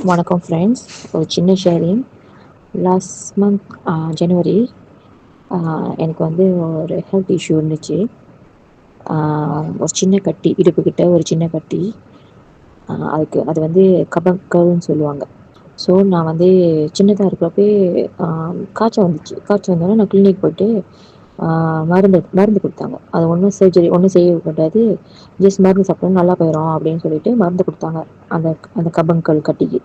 வணக்கம் ஃப்ரெண்ட்ஸ். ஒரு சின்ன ஷேரிங். லாஸ்ட் மந்த் ஜனவரி எனக்கு வந்து ஒரு ஹெல்த் இஷ்யூ இருந்துச்சு. ஒரு சின்ன கட்டி, இடுப்புக்கிட்ட ஒரு சின்ன கட்டி. அது வந்து கபக்கல்னு சொல்லுவாங்க. ஸோ நான் வந்து சின்னதாக இருக்கிறப்பே காய்ச்சல் வந்துச்சு. காய்ச்சல் வந்தோடனே நான் கிளினிக் போயிட்டு மருந்து மருந்து கொடுத்தாங்க. அது ஒன்றும் சர்ஜரி ஒன்றும் செய்யக்கூடாது, ஜஸ்ட் மருந்து சாப்பிட்டா நல்லா போயிடும் அப்படின்னு சொல்லிட்டு மருந்து கொடுத்தாங்க அந்த அந்த கபங்கல் கட்டிக்கு.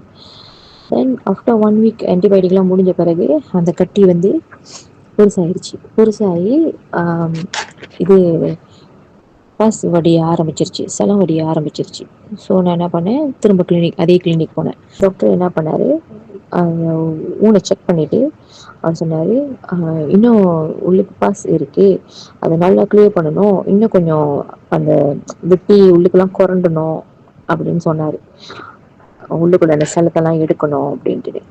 தென் ஆஃப்டர் 1 வீக் ஆன்டிபயோட்டிக்லாம் முடிஞ்ச பிறகு அந்த கட்டி வந்து பெருசாகிடுச்சு. பெருசாகி இது பாஸ் வடிய ஆரம்பிச்சிருச்சு, செலம் வடிய ஆரம்பிச்சிருச்சு. ஸோ நான் என்ன பண்ணேன், திரும்ப அதே கிளினிக் போனேன். டாக்டர் என்ன பண்ணார், ஊனை செக் பண்ணிவிட்டு அவர் சொன்னார், இன்னும் உள்ளுக்கு பாஸ் இருக்குது, அதை நல்லா கிளியர் பண்ணணும், இன்னும் கொஞ்சம் அந்த வெட்டி உள்ளுக்கெல்லாம் குரண்டணும் அப்படின்னு சொன்னார். உள்ளுக்குள்ள அந்த செலத்தெல்லாம் எடுக்கணும் அப்படின்ட்டு.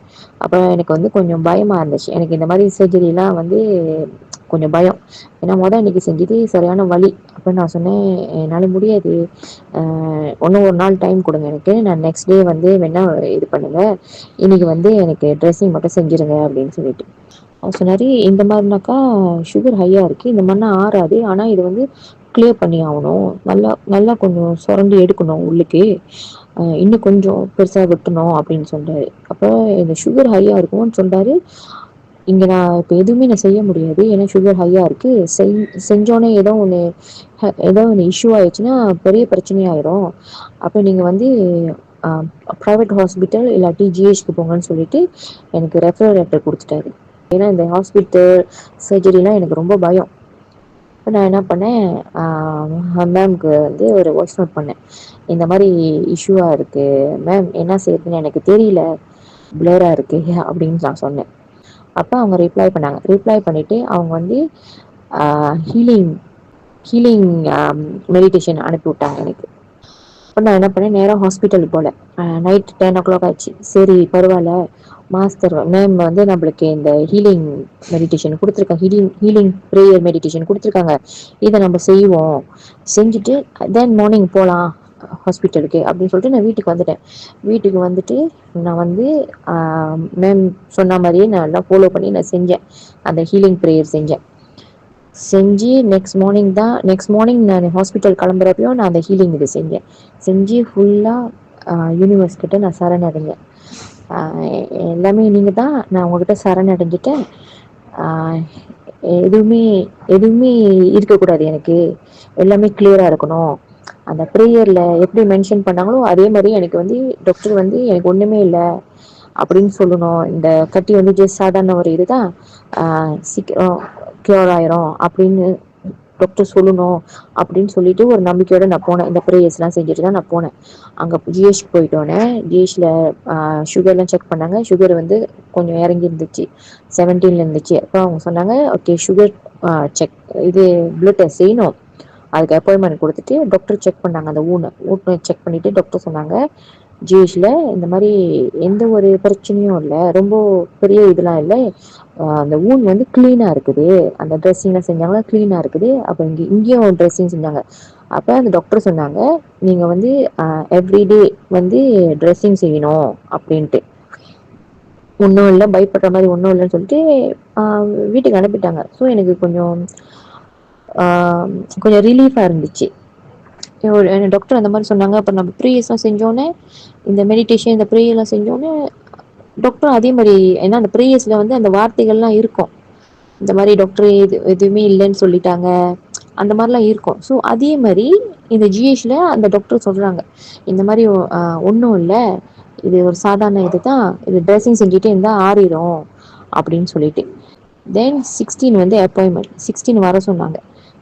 அப்போ எனக்கு வந்து கொஞ்சம் பயமாக இருந்துச்சு. எனக்கு இந்த மாதிரி சர்ஜரிலாம் வந்து கொஞ்சம் பயம். ஏன்னா இன்னைக்கு செஞ்சது சரியான வலி. அப்போ நான் சொன்னேன், என்னால் முடியாது, இன்னும் ஒரு நாள் டைம் கொடுங்க எனக்கு, நான் நெக்ஸ்ட் டே வந்து வேணா இது பண்ணுங்க, இன்னைக்கு வந்து எனக்கு ட்ரெஸ்ஸிங் மட்டும் செஞ்சுருங்க அப்படின்னு சொல்லிட்டு. அவர் சொன்னார், இந்த மாதிரினாக்கா சுகர் ஹையாக இருக்குது, இந்த மாதிரினா ஆறாது, ஆனால் இது வந்து கிளியர் பண்ணி ஆகணும், நல்லா நல்லா கொஞ்சம் சுரண்டி எடுக்கணும் உள்ளுக்கு, இன்னும் கொஞ்சம் பெருசாக வெட்டணும் அப்படின்னு சொல்கிறாரு. அப்போ இந்த சுகர் ஹையாக இருக்கும்னு சொல்கிறாரு. இங்கே நான் இப்போ எதுவுமே நான் செய்ய முடியாது, ஏன்னா சுகர் ஹையாக இருக்குது. செஞ்சோன்னே ஏதோ ஒன்று இஷ்யூ ஆயிடுச்சுன்னா பெரிய பிரச்சனையாயிடும். அப்போ நீங்கள் வந்து ப்ரைவேட் ஹாஸ்பிட்டல் இல்லாட்டி ஜிஹெச்க்கு போங்கன்னு சொல்லிட்டு எனக்கு ரெஃபரல் லெட்டர் கொடுத்துட்டாரு. ஏன்னா இந்த ஹாஸ்பிட்டல் சர்ஜரிலாம் எனக்கு ரொம்ப பயம். இப்போ நான் என்ன பண்ணேன், மேம்க்கு வந்து ஒரு வாய்ஸ் நோட் பண்ணேன், இந்த மாதிரி இஷ்யூவாக இருக்குது மேம், என்ன செய்யுதுன்னு எனக்கு தெரியல, பிளராக இருக்குது அப்படின்னு நான் சொன்னேன். அப்போ அவங்க ரிப்ளை பண்ணாங்க. ரிப்ளை பண்ணிவிட்டு அவங்க வந்து ஹீலிங் ஹீலிங் மெடிடேஷன் அனுப்பி விட்டாங்க எனக்கு. அப்போ நான் என்ன பண்ணேன், நேராக ஹாஸ்பிட்டலுக்கு போகல. நைட் 10 o'clock ஆச்சு. சரி பரவாயில்ல, மாஸ்டர் மேம் வந்து நம்மளுக்கு இந்த ஹீலிங் மெடிடேஷன் கொடுத்துருக்காங்க, ஹீலிங் ப்ரேயர் மெடிடேஷன் கொடுத்துருக்காங்க, இதை நம்ம செய்வோம், செஞ்சுட்டு தென் மார்னிங் போகலாம் ஹாஸ்பிட்டலுக்கு அப்படின்னு சொல்லிட்டு நான் வீட்டுக்கு வந்துட்டேன். வீட்டுக்கு வந்துட்டு நான் வந்து மேம் சொன்ன மாதிரியே நான் எல்லாம் ஃபாலோ பண்ணி நான் செஞ்சேன். அந்த ஹீலிங் ப்ரேயர் செஞ்சு நெக்ஸ்ட் மார்னிங் நான் ஹாஸ்பிட்டல் கிளம்புறப்பையும் நான் அந்த ஹீலிங் இது செஞ்சு ஃபுல்லாக யூனிவர்ஸ் கிட்ட நான் சரணடைஞ்சேன். எல்லாமே நீங்கள் தான், நான் உங்ககிட்ட சரணடைஞ்சிட்டேன், எதுவுமே எதுவுமே இருக்கக்கூடாது, எனக்கு எல்லாமே கிளியராக இருக்கணும். அந்த ப்ரேயரில் எப்படி மென்ஷன் பண்ணாங்களோ அதே மாதிரி எனக்கு வந்து டாக்டர் வந்து எனக்கு ஒன்றுமே இல்லை அப்படின்னு சொல்லணும், இந்த கட்டி வந்து ஜஸ்ட் சாதாரண ஒரு இதுதான், சீக்கிரம் க்யூர் ஆயிரும் அப்படின்னு டாக்டர் சொல்லணும் அப்படின்னு சொல்லிட்டு ஒரு நம்பிக்கையோடு நான் போனேன். இந்த ப்ரேயர்ஸ்லாம் செஞ்சுட்டு தான் நான் போனேன். அங்கே ஜிஹெச் போயிட்டோன்னே ஜிஹெச்சில் சுகர்லாம் செக் பண்ணாங்க. சுகர் வந்து கொஞ்சம் இறங்கி இருந்துச்சு, 17 இருந்துச்சு. அப்போ அவங்க சொன்னாங்க, ஓகே சுகர் செக், இது பிளட் டெஸ்ட் செய்யணும், அதுக்கு அப்பாயின்மெண்ட் கொடுத்துட்டு டாக்டர் செக் பண்ணாங்க. அந்த ஊனை செக் பண்ணிவிட்டு டாக்டர் சொன்னாங்க, ஜிஹெச்சில் இந்த மாதிரி எந்த ஒரு பிரச்சனையும் இல்லை, ரொம்ப பெரிய இதெல்லாம் இல்லை, அந்த ஊன் வந்து க்ளீனாக இருக்குது, அந்த ட்ரெஸ்ஸிங்லாம் செஞ்சாங்களா க்ளீனாக இருக்குது. அப்போ இங்கேயும் ட்ரெஸ்ஸிங் செஞ்சாங்க. அப்போ அந்த டாக்டர் சொன்னாங்க, நீங்கள் வந்து எவ்ரிடே வந்து ட்ரெஸ்ஸிங் செய்யணும் அப்படின்ட்டு. ஒன்றும் இல்லை, பயப்படுற மாதிரி ஒன்றும் இல்லைன்னு சொல்லிட்டு வீட்டுக்கு அனுப்பிட்டாங்க. ஸோ எனக்கு கொஞ்சம் கொஞ்சம் ரிலீஃபாக இருந்துச்சு. டாக்டர் அந்த மாதிரி சொன்னாங்க. அப்போ நம்ம ப்ரேயர்ஸ்லாம் செஞ்சோன்னே, இந்த மெடிடேஷன் இந்த ப்ரேயர்லாம் செஞ்சோன்னே டாக்டர் அதே மாதிரி, ஏன்னா அந்த ப்ரேயர்ஸில் வந்து அந்த வார்த்தைகள்லாம் இருக்கும், இந்த மாதிரி டாக்டர் எதுவுமே இல்லைன்னு சொல்லிட்டாங்க, அந்த மாதிரிலாம் இருக்கும். ஸோ அதே மாதிரி இந்த ஜிஹெச்சில் அந்த டாக்டர் சொல்கிறாங்க, இந்த மாதிரி ஒன்றும் இல்லை, இது ஒரு சாதாரண இது தான், இது ட்ரெஸ்ஸிங் செஞ்சுட்டே இருந்தால் ஆறிடும் அப்படின்னு சொல்லிட்டு. தென் 16 வந்து அப்பாயின்மெண்ட், 16 வர சொன்னாங்க.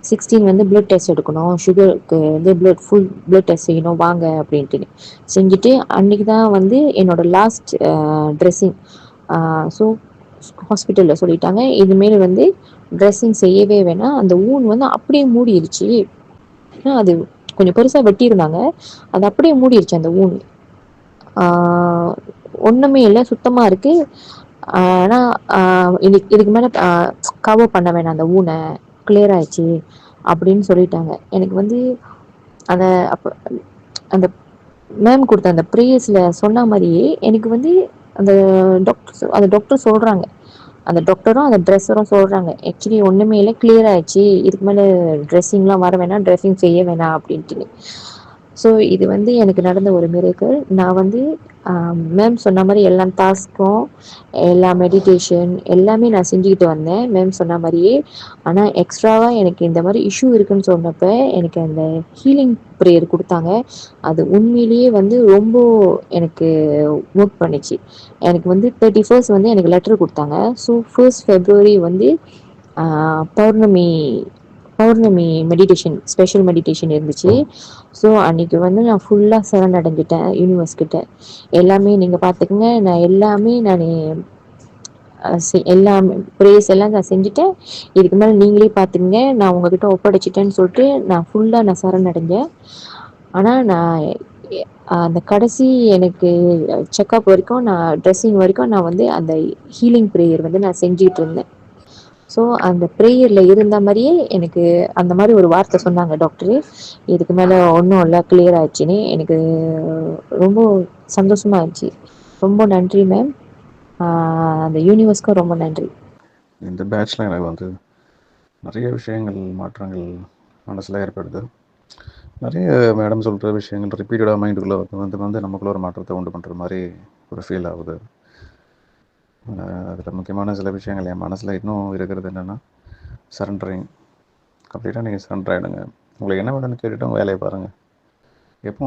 16 வந்து பிளட் டெஸ்ட் எடுக்கணும், சுகருக்கு வந்து ஃபுல் பிளட் டெஸ்ட் செய்யணும் வாங்க அப்படின்ட்டு செஞ்சுட்டு, அன்றைக்கி தான் வந்து என்னோட லாஸ்ட் ட்ரெஸ்ஸிங். ஸோ ஹாஸ்பிட்டலில் சொல்லிட்டாங்க, இதுமாரி வந்து ட்ரெஸ்ஸிங் செய்யவே வேணாம், அந்த ஊன் வந்து அப்படியே மூடிடுச்சு. ஏன்னா அது கொஞ்சம் பெருசாக வெட்டியிருந்தாங்க, அது அப்படியே மூடிடுச்சு அந்த ஊன். ஒன்றுமே இல்லை, சுத்தமாக இருக்குது. ஆனால் இதுக்கு மேலே கவர் பண்ண வேணாம், அந்த ஊனை கிளியர் ஆயிடுச்சு அப்படின்னு சொல்லிட்டாங்க. எனக்கு வந்து அந்த அப்போ அந்த மேம் கொடுத்த அந்த ப்ரேயர்ஸில் சொன்ன மாதிரியே எனக்கு வந்து அந்த டாக்டர் சொல்கிறாங்க, அந்த டாக்டரும் அந்த ட்ரெஸ்ஸரும் சொல்கிறாங்க, ஆக்சுவலி ஒன்றுமே இல்லை, கிளியர் ஆயிடுச்சு, இதுக்கு மேலே ட்ரெஸ்ஸிங்லாம் வர வேணாம், ட்ரெஸ்ஸிங் செய்ய வேணாம் அப்படின்ட்டு. ஸோ இது வந்து எனக்கு நடந்த ஒரு மிரேக்கிள். நான் வந்து மேம் சொன்ன மாதிரி எல்லா டாஸ்க்கும், எல்லா மெடிடேஷன் எல்லாமே நான் செஞ்சுக்கிட்டு வந்தேன் மேம் சொன்ன மாதிரியே. ஆனால் எக்ஸ்ட்ராவாக எனக்கு இந்த மாதிரி இஷ்யூ இருக்குன்னு சொன்னப்போ எனக்கு அந்த ஹீலிங் ப்ரேயர் கொடுத்தாங்க. அது உண்மையிலேயே வந்து ரொம்ப எனக்கு ஒர்க் பண்ணிச்சு. எனக்கு வந்து 31st வந்து எனக்கு லெட்டர் கொடுத்தாங்க. ஸோ 1st February வந்து பௌர்ணமி பௌர்ணமி மெடிடேஷன், ஸ்பெஷல் மெடிடேஷன் இருந்துச்சு. ஸோ அன்றைக்கி வந்து நான் ஃபுல்லாக சரணடைஞ்சிட்டேன் யூனிவர்ஸ் கிட்ட. எல்லாமே நீங்கள் பார்த்துக்குங்க, நான் எல்லாமே எல்லாமே ப்ரேயர்ஸ் எல்லாம் நான் செஞ்சுட்டேன், இதுக்கு மேலே நீங்களே பார்த்துக்குங்க, நான் உங்ககிட்ட ஒப்படைச்சிட்டேன்னு சொல்லிட்டு நான் ஃபுல்லாக சரணடைஞ்சேன். ஆனால் நான் அந்த கடைசி எனக்கு செக்கப் வரைக்கும், நான் ட்ரெஸ்ஸிங் வரைக்கும் நான் வந்து அந்த ஹீலிங் ப்ரேயர் வந்து நான் செஞ்சுக்கிட்டு இருந்தேன். ஸோ அந்த ப்ரேயரில் இருந்த மாதிரியே எனக்கு அந்த மாதிரி ஒரு வார்த்தை சொன்னாங்க டாக்டரு, இதுக்கு மேலே ஒன்றும் இல்லை, கிளியர் ஆயிடுச்சுன்னு. எனக்கு ரொம்ப சந்தோஷமாக இருந்துச்சு. ரொம்ப நன்றி மேம், அந்த யூனிவர்ஸ்க்கும் ரொம்ப நன்றி. இந்த பேட்ச்சில் எனக்கு வந்து நிறைய விஷயங்கள், மாற்றங்கள் மனசில் ஏற்படுது. நிறைய மேடம் சொல்கிற விஷயங்கள் ரிப்பீட்டடாக மைண்டுக்குள்ளே வந்து நமக்குள்ள ஒரு மாற்றத்தை உண்டு பண்ணுற மாதிரி ஒரு ஃபீல் ஆகுது. அதில் முக்கியமான சில விஷயங்கள் என் மனசில் இன்னும் இருக்கிறது என்னென்னா, சரண்டரிங். கம்ப்ளீட்டாக நீங்கள் சரண்டர் ஆகிடுங்க. உங்களுக்கு என்ன வேணும்னு கேட்டுட்டு உங்கள் வேலையை பாருங்கள். எப்போ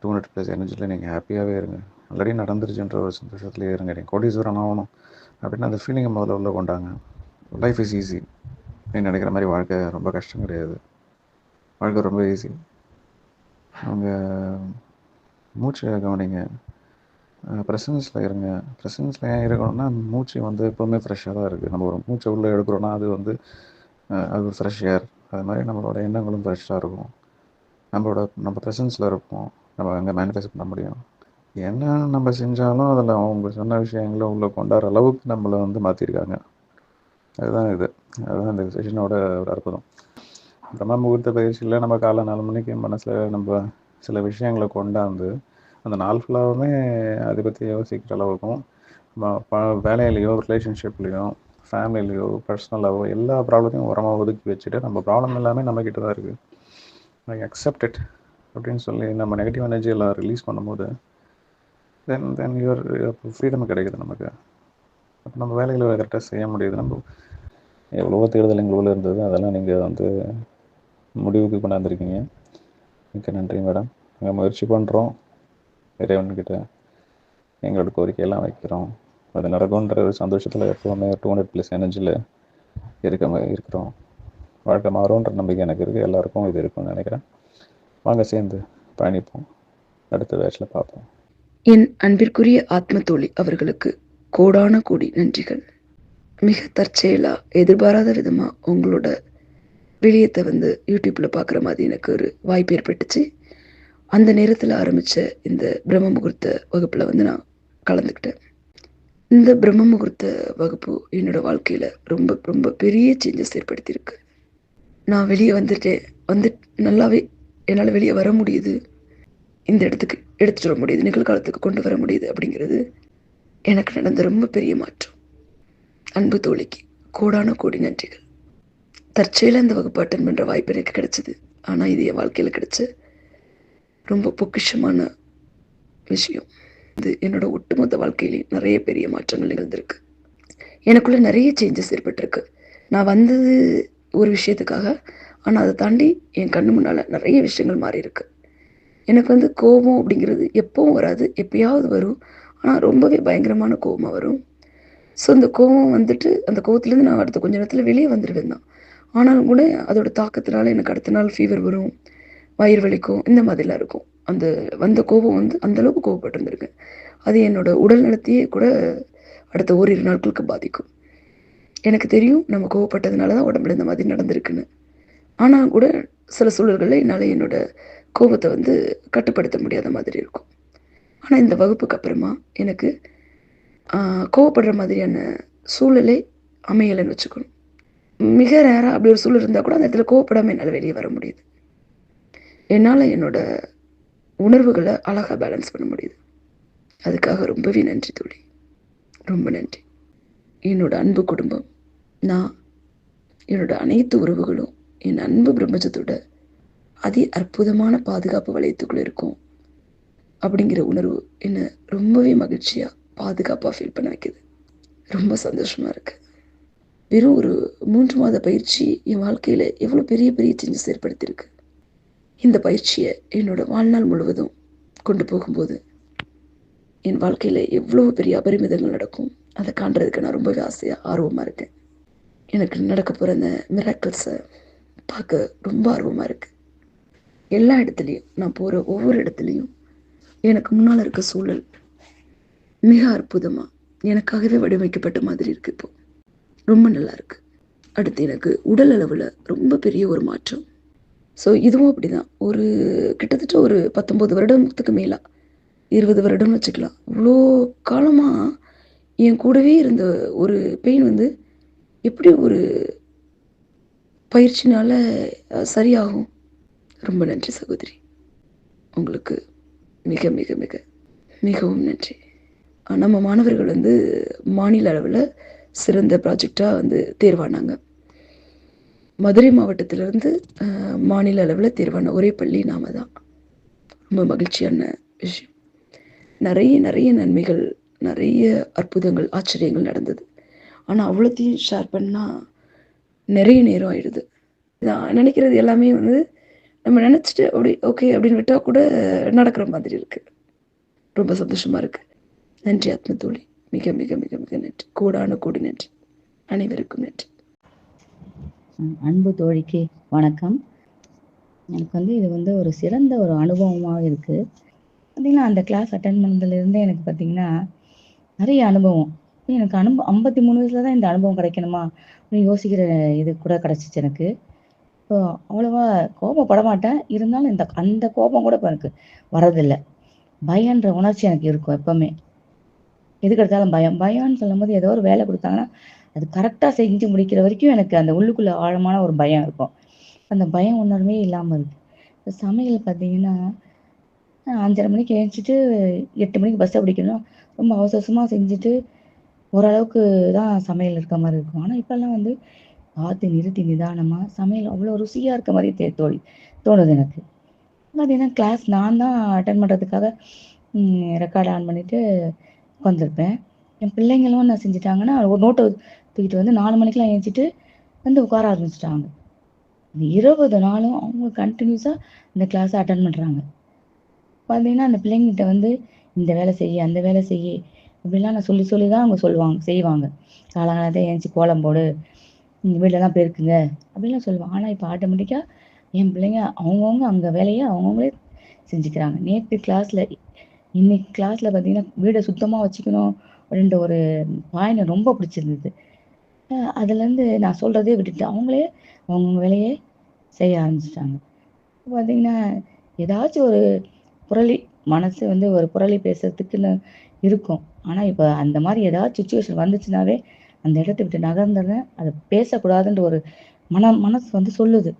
200+ எனர்ஜியில் நீங்கள் ஹாப்பியாகவே இருங்க. ஆல்ரெடி நடந்துருச்சுன்ற ஒரு சந்தோஷத்துலேயே இருங்க. நீங்கள் கோடீஸ்வரன் ஆகணும் அப்படின்னு அந்த ஃபீலிங்கை முதல்ல உள்ள கொண்டாங்க. Life is easy. நீங்கள் நினைக்கிற மாதிரி வாழ்க்கை ரொம்ப கஷ்டம் கிடையாது. வாழ்க்கை ரொம்ப ஈஸி. அவங்க மூச்சை கவனிங்க, ப்ரெசன்ஸில் இருங்க. ப்ரெசன்ஸில் ஏன் இருக்கணும்னா, மூச்சு வந்து எப்போவுமே ஃப்ரெஷ்ஷாக தான் இருக்குது. நம்ம ஒரு மூச்சை உள்ளே எடுக்கிறோன்னா அது வந்து அது ஒரு ஃப்ரெஷ் ஏர். அது மாதிரி நம்மளோட எண்ணங்களும் ஃப்ரெஷ்ஷாக இருக்கும். நம்ம ப்ரெசன்ஸில் இருப்போம், நம்ம அங்கே மேனிஃபெஸ்ட் பண்ண முடியும். என்ன நம்ம செஞ்சாலும் அதில் அவங்க சொன்ன விஷயங்களை உள்ளே கொண்டாடுற அளவுக்கு நம்மளை வந்து மாற்றிருக்காங்க. அதுதான் அதுதான் இந்த செஷனோட ஒரு அற்புதம். பிரம்ம முகூர்த்த பயிற்சியில் நம்ம காலை 4 மணிக்கு மனசில் நம்ம சில விஷயங்களை கொண்டாந்து அந்த நாள் ஃபுல்லாகவுமே அதை பற்றி யோசிக்கிற அளவுக்கும், வேலையிலையோ, ரிலேஷன்ஷிப்லேயோ, ஃபேமிலிலையோ, பர்சனலாகவோ எல்லா ப்ராப்ளத்தையும் உரமாக ஒதுக்கி வச்சுட்டு நம்ம ப்ராப்ளம் எல்லாமே நம்மக்கிட்ட தான் இருக்குது, ஐ அக்செப்ட் இட் அப்படின்னு சொல்லி நம்ம நெகட்டிவ் எனர்ஜியெல்லாம் ரிலீஸ் பண்ணும்போது தென் யுவர் ஃப்ரீடம் கிடைக்குது நமக்கு. அப்போ நம்ம வேலைகளை கரெக்டாக செய்ய முடியுது. நம்ம எவ்வளவோ தேர்தல் எங்களுக்குள்ள இருந்தது, அதெல்லாம் நீங்கள் வந்து முடிவுக்கு கொண்டாந்துருக்கீங்க. மிக்க நன்றி மேடம். நாங்கள் முயற்சி பண்ணுறோம், இறைவன்கிட்ட எங்களோட கோரிக்கையெல்லாம் வைக்கிறோம். அது நடக்கும்ன்ற ஒரு சந்தோஷத்தில் எப்போவுமே 200+ எனர்ஜியில் இருக்கிறோம். வாழ்க்கை மாறும்ன்ற நம்பிக்கை எனக்கு இருக்குது. எல்லாருக்கும் இது இருக்கும்னு நினைக்கிறேன். வாங்க சேர்ந்து பயணிப்போம். அடுத்த பேட்சில் பார்ப்போம். என் அன்பிற்குரிய ஆத்ம தோழி அவர்களுக்கு கோடான கோடி நன்றிகள். மிக தற்செயலா, எதிர்பாராத விதமாக உங்களோட வெளியத்தை வந்து யூடியூப்பில் பார்க்குற மாதிரி எனக்கு ஒரு வாய்ப்பு ஏற்பட்டுச்சு. அந்த நேரத்தில் ஆரம்பித்த இந்த பிரம்ம முகூர்த்த வகுப்பில் வந்து நான் கலந்துக்கிட்டேன். இந்த பிரம்ம முகூர்த்த வகுப்பு என்னோடய வாழ்க்கையில் ரொம்ப ரொம்ப பெரிய சேஞ்சஸ் ஏற்படுத்தியிருக்கு. நான் வெளியே வந்து நல்லாவே என்னால் வெளியே வர முடியுது, இந்த இடத்துக்கு எடுத்துகிட்டு வர முடியுது, நிகழ்காலத்துக்கு கொண்டு வர முடியுது. அப்படிங்கிறது எனக்கு நடந்த ரொம்ப பெரிய மாற்றம். அன்பு தோழிக்கு கோடான கோடி நன்றிகள். தற்செயலாக இந்த வகுப்பு அட்டன் பண்ணுற வாய்ப்பு எனக்கு கிடைச்சிது. ஆனால் இது என் வாழ்க்கையில் கிடைச்ச ரொம்ப பொக்கிஷமான விஷயம். இது என்னோட ஒட்டுமொத்த வாழ்க்கையிலே நிறைய பெரிய மாற்றங்கள் நிகழ்ந்திருக்கு. எனக்குள்ளே நிறைய சேஞ்சஸ் ஏற்பட்டிருக்கு. நான் வந்தது ஒரு விஷயத்துக்காக, ஆனால் அதை தாண்டி என் கண்ணு முன்னால் நிறைய விஷயங்கள் மாறி இருக்கு. எனக்கு வந்து கோபம் அப்படிங்கிறது எப்பவும் வராது, எப்பயாவது வரும். ஆனால் ரொம்பவே பயங்கரமான கோபமாக வரும். ஸோ அந்த கோபம் வந்துட்டு, அந்த கோபத்துலேருந்து நான் அடுத்த கொஞ்ச நேரத்தில் வெளியே வந்துடுவேன் தான். ஆனாலும் கூட அதோட தாக்கத்தினால எனக்கு அடுத்த நாள் ஃபீவர் வரும், வயிறு வலிக்கும், இந்த மாதிரிலாம் இருக்கும். அந்த வந்த கோபம் வந்து அந்தளவுக்கு கோபப்பட்டிருந்திருக்கேன். அது என்னோட உடல் நலத்தையே கூட அடுத்த ஓரிரு நாட்களுக்கு பாதிக்கும். எனக்கு தெரியும் நம்ம கோபப்பட்டதுனால தான் உடம்புல இந்த மாதிரி நடந்திருக்குன்னு. ஆனால் கூட சில சூழல்களில் என்னால் என்னோட கோபத்தை வந்து கட்டுப்படுத்த முடியாத மாதிரி இருக்கும். ஆனால் இந்த வகுப்புக்கு அப்புறமா எனக்கு கோவப்படுற மாதிரியான சூழலை அமையலைன்னு வச்சுக்கணும். மிக ரேராக அப்படி ஒரு சூழல் இருந்தால் கூட அந்த இடத்துல கோவப்படாமல் என்னால் வெளியே வர முடியுது. என்னால் என்னோட உணர்வுகளை அழகாக பேலன்ஸ் பண்ண முடியுது. அதுக்காக ரொம்பவே நன்றி தோழி, ரொம்ப நன்றி. என்னோட அன்பு குடும்பம், நான், என்னோட அனைத்து உறவுகளும் என் அன்பு பிரபஞ்சத்தோட அதி அற்புதமான பாதுகாப்பு வளையத்துக்குள்ள இருக்கும் அப்படிங்கிற உணர்வு என்னை ரொம்பவே மகிழ்ச்சியாக பாதுகாப்பாக ஃபீல் பண்ண வைக்குது. ரொம்ப சந்தோஷமாக இருக்குது. வெறும் ஒரு 3 மாத பயிற்சி என் வாழ்க்கையில் எவ்வளோ பெரிய பெரிய சேஞ்சஸ் ஏற்படுத்தியிருக்கு. இந்த பயிற்சியை என்னோட வாழ்நாள் முழுவதும் கொண்டு போகும்போது என் வாழ்க்கையில் எவ்வளோ பெரிய அபரிமிதங்கள் நடக்கும் அதை காண்றதுக்கு நான் ரொம்பவே ஆர்வமாக இருக்கேன். எனக்கு நடக்க போகிற அந்த மிராக்கிள்ஸை பார்க்க ரொம்ப ஆர்வமாக இருக்குது. எல்லா இடத்துலையும், நான் போகிற ஒவ்வொரு இடத்துலையும் எனக்கு முன்னால் இருக்க சூழல் மிக அற்புதமாக எனக்காகவே வடிவமைக்கப்பட்ட மாதிரி இருக்குது. இப்போ ரொம்ப நல்லா இருக்குது. அடுத்து எனக்கு உடல் அளவில் ரொம்ப பெரிய ஒரு மாற்றம். ஸோ இதுவும் அப்படி தான். ஒரு கிட்டத்தட்ட ஒரு 19 வருடத்துக்கு மேலே, 20 வருடம்னு வச்சுக்கலாம். இவ்வளோ காலமாக என் கூடவே இருந்த ஒரு பெயின் எப்படி ஒரு பயிற்சினால சரியாகும். ரொம்ப நன்றி சகோதரி, உங்களுக்கு மிக மிக மிக மிகவும் நன்றி. நம்ம மாணவர்கள் மாநில அளவில் சிறந்த ப்ராஜெக்டாக தேர்வானாங்க. மதுரை மாவட்டத்திலிருந்து மாநில அளவில் தேர்வான ஒரே பள்ளி நாம தான். ரொம்ப மகிழ்ச்சியான விஷயம். நிறைய நிறைய நன்மைகள், நிறைய அற்புதங்கள், ஆச்சரியங்கள் நடந்தது. ஆனால் அவ்வளோத்தையும் ஷேர் பண்ணால் நிறைய நேரம் ஆயிடுது. நான் நினைக்கிறது எல்லாமே நம்ம நினச்சிட்டு அப்படி ஓகே அப்படின்னு விட்டால் கூட நடக்கிற மாதிரி இருக்குது. ரொம்ப சந்தோஷமாக இருக்குது. நன்றி ஆத்மத்தோழி, மிக மிக மிக மிக நன்றி. கோடான கோடி நன்றி. அனைவருக்கும் நன்றி. அன்பு தோழிக்கு வணக்கம். எனக்கு இது ஒரு சிறந்த ஒரு அனுபவமாக இருக்குது. பார்த்திங்கன்னா அந்த கிளாஸ் அட்டன் பண்ணதுலேருந்தே எனக்கு பார்த்திங்கன்னா நிறைய அனுபவம். எனக்கு 53 வயசில் தான் இந்த அனுபவம் கிடைக்கணுமா அப்படின்னு யோசிக்கிற இது கூட கிடச்சிச்சு எனக்கு. ஸோ அவ்வளோவா கோபப்பட மாட்டேன், இருந்தாலும் அந்த கோபம் கூட இப்போ எனக்கு வரதில்லை. பயன்ற உணர்ச்சி எனக்கு இருக்கும் எப்போவுமே. எதுக்கு எடுத்தாலும் பயம்னு சொல்லும் போது ஏதோ ஒரு வேலை கொடுத்தாங்கன்னா அது கரெக்டாக செஞ்சு முடிக்கிற வரைக்கும் எனக்கு அந்த உள்ளுக்குள்ளே ஆழமான ஒரு பயம் இருக்கும். அந்த பயம் உணர்வே இல்லாமல் இருக்குது. இப்போ சமையல் பார்த்திங்கன்னா 5:30 மணிக்கு எழுந்திரிச்சிட்டு 8 மணிக்கு பஸ்ஸை பிடிக்கணும். ரொம்ப அவசரமாக செஞ்சுட்டு ஓரளவுக்கு தான் சமையல் இருக்க மாதிரி இருக்கும். ஆனால் இப்போல்லாம் பார்த்து நிறுத்தி நிதானமாக சமையல் அவ்வளோ ருசியாக இருக்க மாதிரி தோணுது எனக்கு. பார்த்தீங்கன்னா கிளாஸ் நான் தான் அட்டன் பண்ணுறதுக்காக ரெக்கார்ட் ஆன் பண்ணிவிட்டு உட்காந்துருப்பேன். என் பிள்ளைங்களும் என்ன செஞ்சுட்டாங்கன்னா ஒரு நோட்டை தூக்கிட்டு 4 மணிக்கெலாம் எழுந்திரிச்சிட்டு உட்கார ஆரம்பிச்சிட்டாங்க. இந்த 20 நாளும் அவங்க கண்டினியூஸாக இந்த கிளாஸை அட்டன் பண்ணுறாங்க. பார்த்தீங்கன்னா அந்த பிள்ளைங்கிட்ட இந்த வேலை செய்ய அந்த வேலை செய்ய அப்படிலாம் நான் சொல்லி தான் அவங்க செய்வாங்க. காலங்காலத்தை எழுந்திரிச்சி கோலம் போடு, வீட்டிலலாம் பெருக்குங்க அப்படிலாம் சொல்லுவாங்க. ஆனால் இப்போ ஆட்டோமேட்டிக்காக என் பிள்ளைங்க அவங்கவுங்க அங்கே வேலையை அவங்கவுங்களே செஞ்சுக்கிறாங்க. இன்னைக்கு கிளாஸில் பார்த்தீங்கன்னா வீடை சுத்தமாக வச்சுக்கணும் அப்படின்ற ஒரு பாயிண்ட் ரொம்ப பிடிச்சிருந்தது. அதுலேருந்து நான் சொல்கிறதே விட்டுட்டு அவங்களே அவங்கவுங்க வேலையை செய்ய ஆரம்பிச்சிட்டாங்க. பார்த்தீங்கன்னா ஏதாச்சும் ஒரு புரளி மனசு ஒரு புரளி பேசுறதுக்குன்னு இருக்கும். ஆனால் இப்போ அந்த மாதிரி ஏதாச்சும் சுச்சுவேஷன் வந்துச்சுனாவே அந்த இடத்த விட்டு நகர்ந்துடுறேன். அதை பேசக்கூடாதுன்ற ஒரு மனசு சொல்லுது,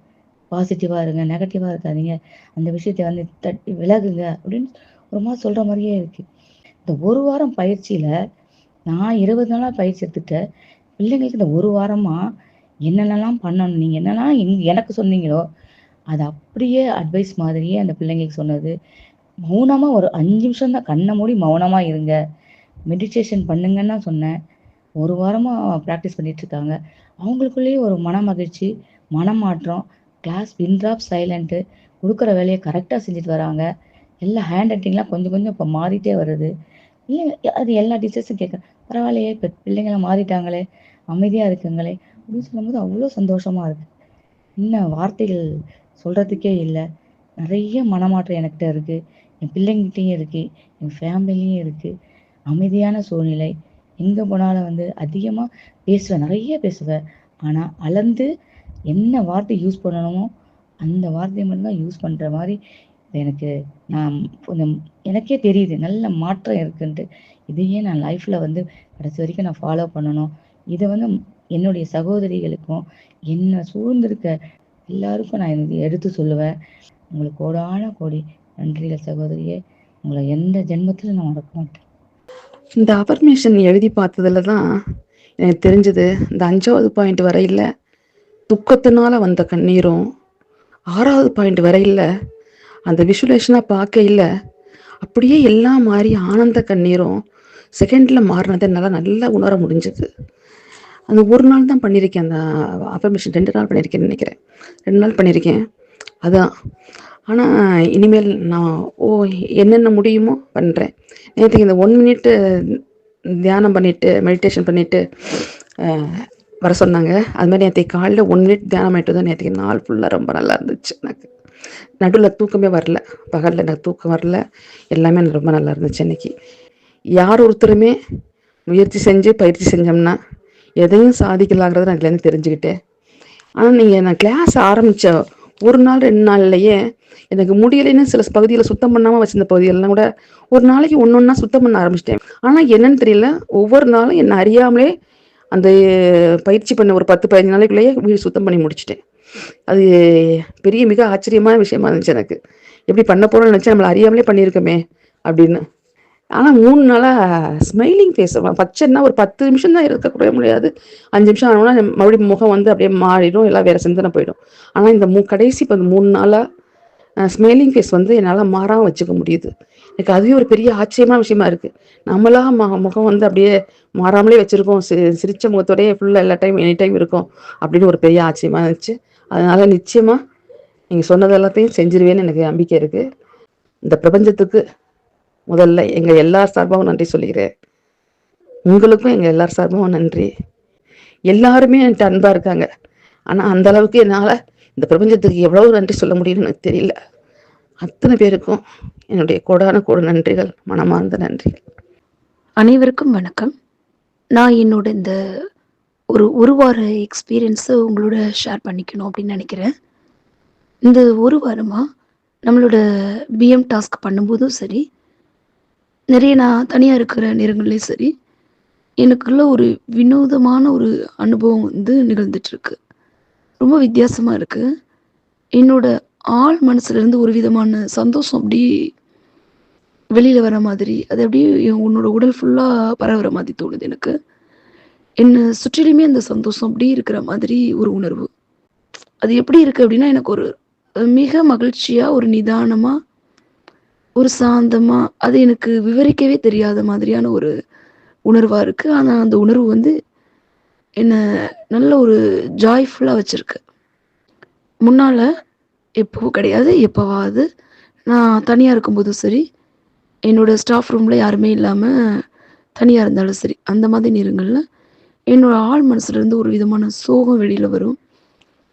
பாசிட்டிவாக இருங்க, நெகட்டிவாக இருக்காதீங்க, அந்த விஷயத்தை தட்டி விலகுங்க அப்படின்னு ஒரு மாதிரி சொல்கிற மாதிரியே இருக்குது. இந்த ஒரு வாரம் பயிற்சியில் நான் 20 நாளாக பயிற்சி எடுத்துக்கிட்டேன். பிள்ளைங்களுக்கு இந்த ஒரு வாரமாக என்னென்னலாம் பண்ணணும், நீங்கள் என்னெல்லாம் எனக்கு சொன்னீங்களோ அது அப்படியே அட்வைஸ் மாதிரியே அந்த பிள்ளைங்களுக்கு சொன்னது. மௌனமாக ஒரு 5 நிமிஷம் தான், கண்ணை மூடி மௌனமாக இருங்க, மெடிடேஷன் பண்ணுங்கன்னு தான் சொன்னேன். ஒரு வாரமாக ப்ராக்டிஸ் பண்ணிகிட்ருக்காங்க. அவங்களுக்குள்ளேயே ஒரு மன மகிழ்ச்சி, மனமாற்றம். கிளாஸ் பின் ட்ராப் சைலண்ட்டு, கொடுக்குற வேலையை கரெக்டாக செஞ்சுட்டு வராங்க. எல்லா ஹேண்ட் ரைட்டிங்லாம் கொஞ்சம் கொஞ்சம் இப்போ மாறிட்டே வருது. இல்லை அது எல்லா டீச்சர்ஸும் கேட்குறேன், பரவாயில்லையே இப்போ பிள்ளைங்களாம் மாறிட்டாங்களே, அமைதியாக இருக்குங்களே அப்படின்னு சொல்லும்போது அவ்வளோ சந்தோஷமாக இருக்குது. இன்னும் வார்த்தைகள் சொல்கிறதுக்கே இல்லை. நிறைய மனமாற்றம் என்கிட்ட இருக்குது, என் பிள்ளைங்கிட்டையும் இருக்குது, என் ஃபேமிலிலையும் இருக்குது. அமைதியான சூழ்நிலை. எங்கே போனாலும் அதிகமாக பேசுவேன், நிறைய பேசுவேன். ஆனால் அளந்து என்ன வார்த்தை யூஸ் பண்ணணுமோ அந்த வார்த்தையை மட்டும்தான் யூஸ் பண்ணுற மாதிரி எனக்கு நான் கொஞ்சம் எனக்கே தெரியுது நல்ல மாற்றம் இருக்குன்ட்டு. இதையே நான் லைஃப்பில் கடைசி வரைக்கும் நான் ஃபாலோ பண்ணணும். இதை என்னுடைய சகோதரிகளுக்கும் என்னை சூழ்ந்திருக்க எல்லாருக்கும் நான் எடுத்து சொல்லுவேன். உங்களுக்கு கோடான கோடி நன்றிகள் சகோதரியே. உங்களை எந்த ஜென்மத்திலும் நான் மறக்க மாட்டேன். இந்த அஃபர்மேஷன் எழுதி பார்த்ததுல தான் எனக்கு தெரிஞ்சது, இந்த 5வது பாயிண்ட் வரையில் துக்கத்தினால வந்த கண்ணீரும், 6வது பாயிண்ட் வரையில் அந்த விஷுவலேஷனாக பார்க்கையில் அப்படியே எல்லாம் மாறி ஆனந்த கண்ணீரும் செகண்டில் மாறினதை என்னால் நல்லா உணர முடிஞ்சது. அந்த ஒரு நாள் தான் பண்ணியிருக்கேன். அந்த அஃபர்மேஷன் 2 நாள் பண்ணியிருக்கேன்னு நினைக்கிறேன். 2 நாள் பண்ணியிருக்கேன். அதான். ஆனால் இனிமேல் நான் என்னென்ன முடியுமோ பண்ணுறேன். நேற்றுக்கு இந்த 1 மினிட்டு தியானம் பண்ணிவிட்டு மெடிடேஷன் பண்ணிவிட்டு வர சொன்னாங்க. அது மாதிரி நேற்று காலையில் 1 மினிட் தியானம் பண்ணிட்டு தான் நேற்றுக்கு நாள் ஃபுல்லாக ரொம்ப நல்லா இருந்துச்சு. எனக்கு நடுவில் தூக்கமே வரல, பகலில் எனக்கு தூக்கம் வரல, எல்லாமே எனக்கு ரொம்ப நல்லா இருந்துச்சு. இன்றைக்கி யார் ஒருத்தருமே முயற்சி செஞ்சு பயிற்சி செஞ்சோம்னா எதையும் சாதிக்கலாங்கிறத நான் இதுலேருந்து தெரிஞ்சுக்கிட்டேன். ஆனால் நான் கிளாஸ் ஆரம்பித்த 1 நாள் 2 நாள்லையே எனக்கு முடியலைன்னு சில பகுதியில் சுத்தம் பண்ணாமல் வச்சிருந்த பகுதிகளெலாம் கூட ஒரு நாளைக்கு ஒன்றா சுத்தம் பண்ண ஆரம்பிச்சிட்டேன். ஆனால் என்னன்னு தெரியல, ஒவ்வொரு நாளும் என்னை அறியாமலே அந்த பயிற்சி பண்ண ஒரு 10-15 நாளைக்குள்ளேயே வீடு சுத்தம் பண்ணி முடிச்சிட்டேன். அது பெரிய மிக ஆச்சரியமான விஷயமா இருந்துச்சு எனக்கு. எப்படி பண்ண போகிறோம்னு நினச்சா நம்மளை அறியாமலே பண்ணியிருக்கோமே அப்படின்னு. ஆனால் 3 நாளாக ஸ்மைலிங் ஃபேஸ், பச்சைன்னா ஒரு 10 நிமிஷம் தான் இருக்கக்கூட முடியாது. 5 நிமிஷம் ஆனோம்னா மறுபடியும் முகம் வந்து அப்படியே மாறிடும், எல்லாம் வேறு சிந்தனை போயிடும். ஆனால் இந்த கடைசி இப்போ 3 நாளாக ஸ்மைலிங் ஃபேஸ் வந்து என்னால் மாறாமல் வச்சுக்க முடியுது. எனக்கு அதுவே ஒரு பெரிய ஆச்சரியமான விஷயமா இருக்குது. நம்மளா முகம் வந்து அப்படியே மாறாமலே வச்சுருக்கோம், சிரித்த முகத்தோடய ஃபுல்லாக எல்லா டைம் எனி டைம் இருக்கும் அப்படின்னு ஒரு பெரிய ஆச்சரியமாக இருந்துச்சு. அதனால் நிச்சயமாக நீங்கள் சொன்னது எல்லாத்தையும் செஞ்சிருவேன்னு எனக்கு நம்பிக்கை இருக்குது. இந்த பிரபஞ்சத்துக்கு முதல்ல எங்கள் எல்லார் சார்பாகவும் நன்றி சொல்லிக்கிறேன். உங்களுக்கும் எங்கள் எல்லார் சார்பாகவும் நன்றி. எல்லாருமே என்கிட்ட அன்பாக இருக்காங்க. ஆனால் அந்த அளவுக்கு என்னால் இந்த பிரபஞ்சத்துக்கு எவ்வளவு நன்றி சொல்ல முடியும்னு எனக்கு தெரியல. அத்தனை பேருக்கும் என்னுடைய கோடான கோடி நன்றிகள், மனமார்ந்த நன்றிகள். அனைவருக்கும் வணக்கம். நான் என்னோட இந்த ஒரு வார எக்ஸ்பீரியன்ஸை உங்களோட ஷேர் பண்ணிக்கணும் அப்படின்னு நினைக்கிறேன். இந்த ஒரு வாரமாக நம்மளோட பிஎம் டாஸ்க் பண்ணும்போதும் சரி, நிறைய நான் தனியாக இருக்கிற நேரங்கள்லேயும் சரி, எனக்குள்ள ஒரு வினோதமான ஒரு அனுபவம் வந்து நிகழ்ந்துட்டுருக்கு. ரொம்ப வித்தியாசமாக இருக்குது. என்னோட ஆள் மனசுலேருந்து ஒரு விதமான சந்தோஷம் அப்படி வெளியில் வர மாதிரி, அது அப்படியே உன்னோட உடல் ஃபுல்லாக பரவுற மாதிரி தோணுது எனக்கு. என்னை சுற்றிலுமே அந்த சந்தோஷம் அப்படி இருக்கிற மாதிரி ஒரு உணர்வு. அது எப்படி இருக்குது அப்படின்னா, எனக்கு ஒரு மிக மகிழ்ச்சியாக, ஒரு நிதானமாக, ஒரு சாந்தமாக, அது எனக்கு விவரிக்கவே தெரியாத மாதிரியான ஒரு உணர்வாக இருக்குது. ஆனால் அந்த உணர்வு வந்து என்னை நல்ல ஒரு ஜாய்ஃபுல்லாக வச்சுருக்கு. முன்னால் எப்போவும் கிடையாது, எப்போவாது நான் தனியாக இருக்கும்போதும் சரி, என்னோட ஸ்டாஃப் ரூமில் யாருமே இல்லாமல் தனியாக இருந்தாலும் சரி, அந்த மாதிரி நேரங்களில் என்னோட ஆள் மனசுலேருந்து ஒரு விதமான சோகம் வெளியில் வரும்.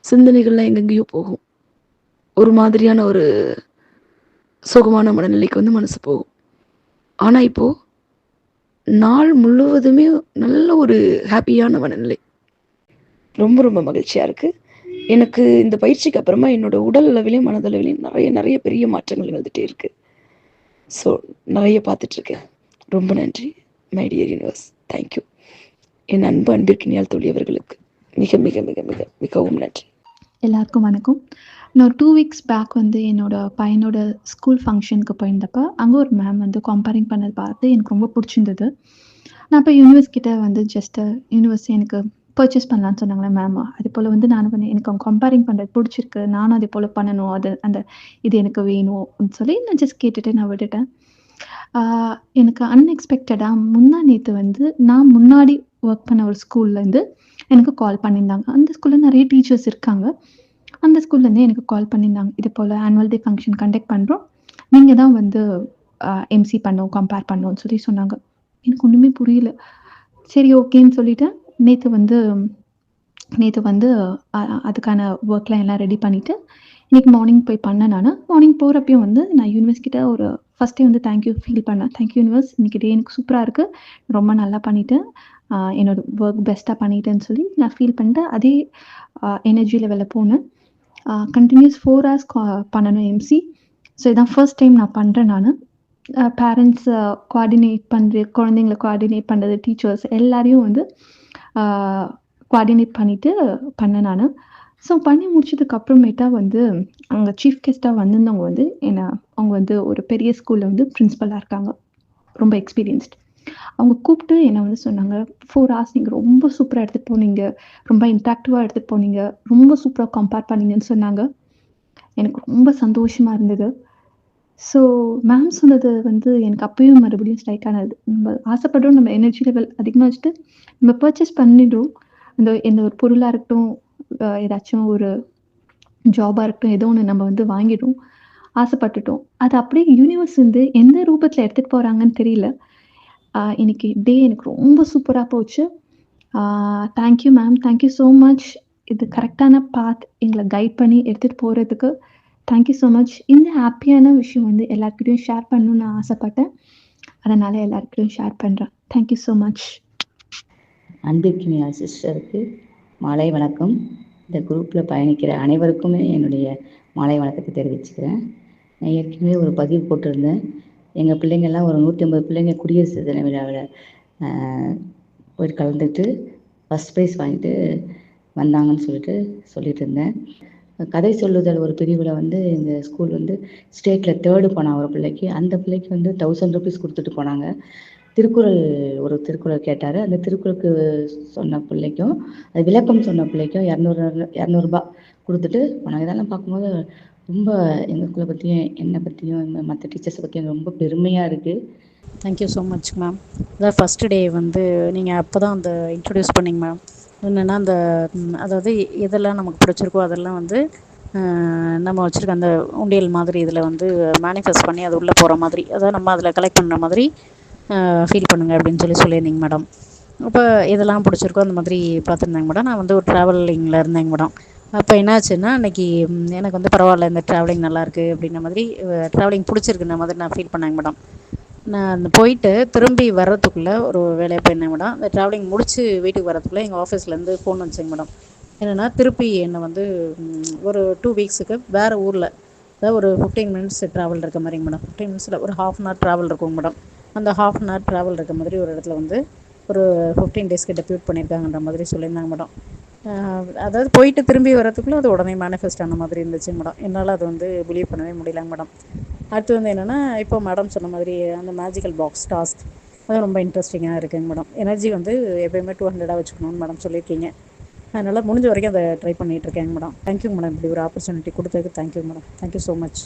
சிந்தனைகள்லாம் எங்கெங்கேயோ போகும். ஒரு மாதிரியான ஒரு சோகமான மனநிலைக்கு வந்து மனசு போகும். ஆனால் இப்போது நாள் முழுவதுமே நல்ல ஒரு ஹாப்பியான மனநிலை. ரொம்ப ரொம்ப மகிழ்ச்சியாக இருக்குது. எனக்கு இந்த பயிற்சிக்கு அப்புறமா என்னோட உடல் அளவிலையும் மனதளவிலையும் நிறைய பெரிய மாற்றங்கள் நிகழ்ந்துகிட்டே இருக்குது. ஸோ நிறைய பார்த்துட்ருக்கேன். ரொம்ப நன்றி மை டியர் யூனிவர்ஸ். தேங்க்யூ. என் அன்பிற்கினியால் தோழி அவர்களுக்கு மிக மிக மிக மிக மிகவும் நன்றி. எல்லாருக்கும் வணக்கம். நான் ஒரு 2 வீக்ஸ் பேக் வந்து என்னோட பையனோட ஸ்கூல் ஃபங்க்ஷனுக்கு போயிருந்தப்போ அங்கே ஒரு மேம் வந்து கம்பேரிங் பண்ணது பார்த்து எனக்கு ரொம்ப பிடிச்சிருந்தது. நான் இப்போ யூனிவர்ஸ்கிட்ட வந்து யூனிவர்ஸ் எனக்கு பர்ச்சேஸ் பண்ணலான்னு சொன்னாங்களே மேம், அது போல் வந்து நான் பண்ணி எனக்கு அவங்க கம்பேரிங் பண்ணுறது பிடிச்சிருக்கு, நானும் அதே போல் பண்ணணும், இது எனக்கு வேணும்னு சொல்லி நான் ஜஸ்ட் கேட்டுட்டு நான் விட்டுட்டேன். எனக்கு அன்எக்ஸ்பெக்டடாக நேற்று வந்து நான் முன்னாடி ஒர்க் பண்ண ஒரு ஸ்கூல்லேருந்து எனக்கு கால் பண்ணியிருந்தாங்க. அந்த ஸ்கூலில் நிறைய டீச்சர்ஸ் இருக்காங்க. அந்த ஸ்கூல்லேருந்து எனக்கு கால் பண்ணியிருந்தாங்க, இது போல் ஆனுவல் டே ஃபங்க்ஷன் கண்டக்ட் பண்ணுறோம், நீங்கள் தான் வந்து எம்சி பண்ணோம், கம்பேர் பண்ணோன்னு சொல்லி சொன்னாங்க. எனக்கு ஒன்றுமே புரியல. சரி ஓகேன்னு சொல்லிவிட்டேன். நேற்று வந்து அதுக்கான ஒர்க்லாம் எல்லாம் ரெடி பண்ணிவிட்டு இன்றைக்கி மார்னிங் போய் பண்ணேன். மார்னிங் போகிறப்பையும் வந்து நான் யூனிவர்ஸ்கிட்ட ஒரு ஃபஸ்ட்டே வந்து தேங்க்யூ ஃபீல் பண்ணேன். தேங்க்யூ யூனிவர்ஸ், இன்றைக்கி டே எனக்கு சூப்பராக இருக்குது, ரொம்ப நல்லா பண்ணிவிட்டேன், என்னோடய ஒர்க் பெஸ்ட்டாக பண்ணிட்டேன்னு சொல்லி நான் ஃபீல் பண்ணிட்டு அதே எனர்ஜி லெவலில் போனேன். கண்டினியூஸ் 4 hours பண்ணணும் எம்சி. ஸோ இதான் ஃபர்ஸ்ட் டைம் நான் பண்ணுறேன். பேரண்ட்ஸ் கோஆர்டினேட் பண்ணுறது, குழந்தைங்களை கோஆர்டினேட் பண்ணுறது, டீச்சர்ஸ் எல்லாரையும் வந்து கோஆர்டினேட் பண்ணிவிட்டு பண்ணேன். ஸோ பண்ணி முடிச்சதுக்கு அப்புறமேட்டா வந்து அங்கே சீஃப் கெஸ்ட்டாக வந்திருந்தவங்க வந்து அவங்க வந்து ஒரு பெரிய ஸ்கூலில் வந்து பிரின்ஸிபலாக இருக்காங்க, ரொம்ப எக்ஸ்பீரியன்ஸ்ட். அவங்க கூப்பிட்டு என்னை வந்து சொன்னாங்க, 4 ஹார்ஸ் நீங்கள் ரொம்ப சூப்பராக எடுத்துகிட்டு போனீங்க, ரொம்ப இன்ட்ராக்டிவாக எடுத்துகிட்டு போனீங்க, ரொம்ப சூப்பராக கம்பேர் பண்ணீங்கன்னு சொன்னாங்க. எனக்கு ரொம்ப சந்தோஷமாக இருந்தது. ஸோ மேம் சொன்னது வந்து எனக்கு அப்பயும் மறுபடியும் ஸ்ட்ரைக் ஆனது. நம்ம ஆசைப்படுறோம், நம்ம எனர்ஜி லெவல் அதிகமாக வச்சுட்டு நம்ம பர்ச்சேஸ் பண்ணிடுறோம். எந்த ஒரு பொருளாக இருக்கட்டும், ஏதாச்சும் ஒரு ஜாபாக இருக்கட்டும், ஏதோ ஒன்று நம்ம வந்து வாங்கிடுவோம், ஆசைப்பட்டுட்டோம். அது அப்படியே யூனிவர்ஸ் வந்து எந்த ரூபத்தில் எடுத்துகிட்டு போகிறாங்கன்னு தெரியல. இன்னைக்கு டே எனக்கு ரொம்ப சூப்பராக போச்சு. Thank you ma'am, thank you so much. இது கரெக்டான பாத் எங்களை கைட் பண்ணி எடுத்துகிட்டு போகிறதுக்கு தேங்க்யூ ஸோ மச். இந்த ஹாப்பியான விஷயம் வந்து எல்லாருக்கிட்டையும் ஷேர் பண்ணணும்னு நான் ஆசைப்பட்டேன். அதனால் எல்லாருக்கிட்டையும் ஷேர் பண்ணுறேன். Thank you so much. அன்பிற்கினிய சிஸ்டருக்கு மாலை வணக்கம். இந்த குரூப்பில் பயணிக்கிற அனைவருக்குமே என்னுடைய மாலை வணக்கத்தை தெரிவிச்சுக்கிறேன். நான் ஏற்கனவே ஒரு பதிவு போட்டிருந்தேன். எங்கள் பிள்ளைங்கள்லாம் ஒரு 150 பிள்ளைங்க குடியரசு தின விழாவில் போயிட்டு கலந்துட்டு ஃபஸ்ட் ப்ரைஸ் வாங்கிட்டு வந்தாங்கன்னு சொல்லிட்டு இருந்தேன். கதை சொல்லுதல் ஒரு பிரிவில் வந்து எங்கள் ஸ்கூல் வந்து ஸ்டேட்டில் 3rd போனான் ஒரு பிள்ளைக்கு. அந்த பிள்ளைக்கு வந்து 1000 rupees கொடுத்துட்டு போனாங்க. ஒரு திருக்குறள் கேட்டார். அந்த திருக்குறளுக்கு சொன்ன பிள்ளைக்கும் அது விளக்கம் சொன்ன பிள்ளைக்கும் 200 ரூபாய் கொடுத்துட்டு போனாங்க. இதெல்லாம் பார்க்கும்போது ரொம்ப எங்கள் ஸ்கூலை பற்றியும் என்னை பற்றியும் மற்ற டீச்சர்ஸை பற்றியும் ரொம்ப பெருமையாக இருக்குது. Thank you so much ma'am. அதாவது ஃபஸ்ட்டு டே வந்து நீங்கள் அப்போ தான் அந்த இன்ட்ரடியூஸ் பண்ணிங்க மேம். என்னென்னா அந்த அதாவது எதெல்லாம் நமக்கு பிடிச்சிருக்கோ அதெல்லாம் வந்து நம்ம வச்சுருக்க அந்த உண்டியல் மாதிரி இதில் வந்து மேனிஃபெஸ்ட் பண்ணி அது உள்ளே போகிற மாதிரி, அதாவது நம்ம அதில் கலெக்ட் பண்ணுற மாதிரி ஃபீல் பண்ணுங்கள் அப்படின்னு சொல்லியிருந்தீங்க மேடம். அப்போ எதெல்லாம் பிடிச்சிருக்கோ அந்த மாதிரி பார்த்துருந்தாங்க மேடம். நான் வந்து ஒரு ட்ராவலிங்கில் இருந்தேங்க மேடம். அப்போ என்னாச்சுன்னா அன்றைக்கி எனக்கு வந்து பரவாயில்ல, இந்த ட்ராவலிங் நல்லாயிருக்கு அப்படின்ற மாதிரி, ட்ராவலிங் பிடிச்சிருக்குன்ற மாதிரி நான் ஃபீல் பண்ணேங்க மேடம். நான் அந்த போயிட்டு திரும்பி வர்றதுக்குள்ளே ஒரு வேலையை போயிருந்தேன் மேடம். அந்த ட்ராவலிங் முடித்து வீட்டுக்கு வரதுக்குள்ளே எங்கள் ஆஃபீஸ்லேருந்து ஃபோன் வந்துச்சுங்க மேடம். என்னென்னா திருப்பி என்னை வந்து ஒரு 2 வீக்ஸுக்கு வேறு ஊரில், அதாவது ஒரு 15 minutes ட்ராவல் இருக்க மாதிரிங்க மேடம். 15 minutes ஒரு 1/2 hour ட்ராவல் இருக்குங்க மேடம். அந்த 1/2 hour ட்ராவல் இருக்க மாதிரி ஒரு இடத்துல வந்து ஒரு 15 daysக்கு டெப்யூட் பண்ணியிருக்காங்கன்ற மாதிரி சொல்லியிருந்தாங்க மேடம். அதாவது போயிட்டு திரும்பி வரதுக்குள்ளே அது உடனே மேனிஃபெஸ்ட் ஆன மாதிரி இருந்துச்சுங்க மேடம். என்னால் அது வந்து பிலீவ் பண்ணவே முடியலங்க மேடம். அடுத்து வந்து என்னென்னா, இப்போ மேடம் சொன்ன மாதிரி அந்த மேஜிக்கல் பாக்ஸ் டாஸ்க் அது ரொம்ப இன்ட்ரெஸ்டிங்காக இருக்குங்க மேடம். எனர்ஜி வந்து எப்போயுமே 200 வச்சுக்கணும்னு மேடம் சொல்லியிருக்கீங்க. அதனால் முடிஞ்ச வரைக்கும் அதை ட்ரை பண்ணிகிட்ருக்கேங்க மேடம். தேங்க்யூ மேடம், இப்படி ஒரு ஆப்பர்ச்சுனிட்டி கொடுத்ததுக்கு thank you madam. Thank you so much.